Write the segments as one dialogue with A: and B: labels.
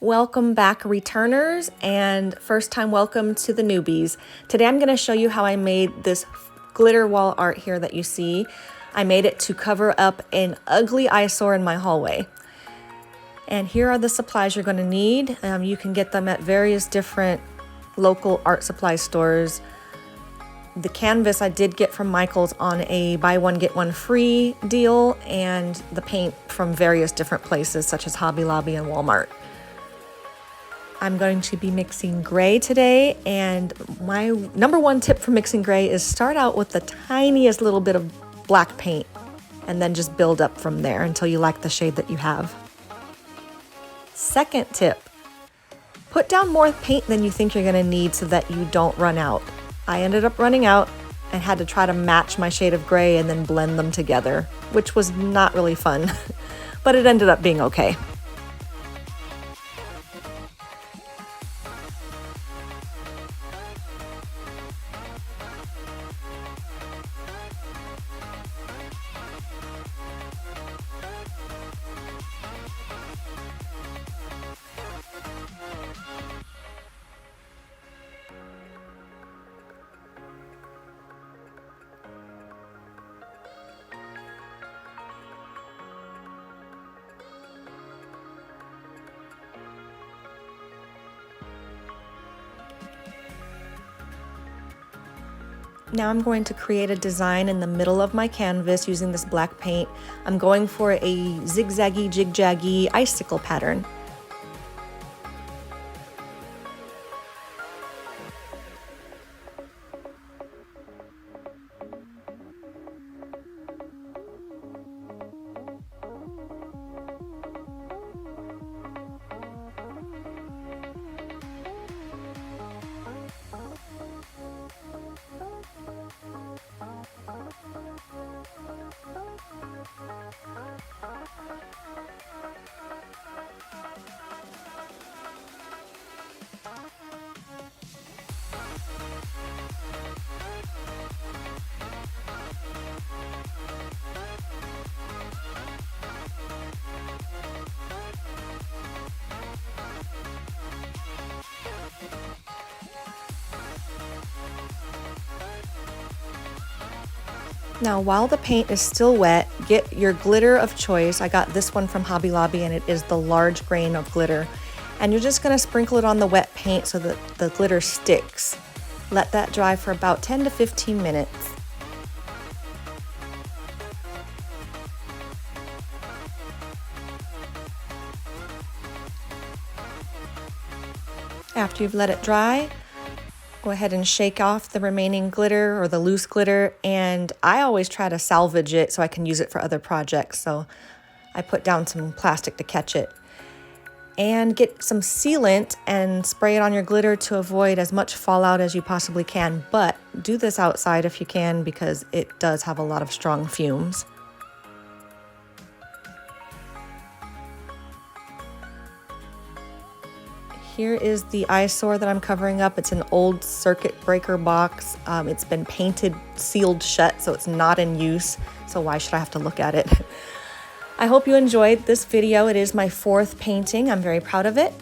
A: Welcome back, returners, and first time welcome to the newbies. Today I'm going to show you how I made this glitter wall art here that you see. I made it to cover up an ugly eyesore in my hallway. And here are the supplies you're going to need. You can get them at various different local art supply stores. The canvas I did get from Michael's on a buy one get one free deal, and the paint from various different places such as Hobby Lobby and Walmart. I'm going to be mixing gray today, and my number one tip for mixing gray is start out with the tiniest little bit of black paint and then just build up from there until you like the shade that you have. Second tip, put down more paint than you think you're going to need so that you don't run out. I ended up running out and had to try to match my shade of gray and then blend them together, which was not really fun, but it ended up being okay. Now I'm going to create a design in the middle of my canvas using this black paint. I'm going for a zigzaggy, jig-jaggy icicle pattern. Now, while the paint is still wet, get your glitter of choice. I got this one from Hobby Lobby, and it is the large grain of glitter. And you're just going to sprinkle it on the wet paint so that the glitter sticks. Let that dry for about 10 to 15 minutes. After you've let it dry, go ahead and shake off the remaining glitter or the loose glitter, and I always try to salvage it so I can use it for other projects, so I put down some plastic to catch it. And get some sealant and spray it on your glitter to avoid as much fallout as you possibly can, but do this outside if you can because it does have a lot of strong fumes. Here is the eyesore that I'm covering up. It's an old circuit breaker box. It's been painted, sealed shut, so it's not in use. So why should I have to look at it? I hope you enjoyed this video. It is my 4th painting. I'm very proud of it.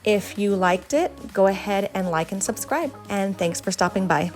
A: If you liked it, go ahead and like and subscribe. And thanks for stopping by.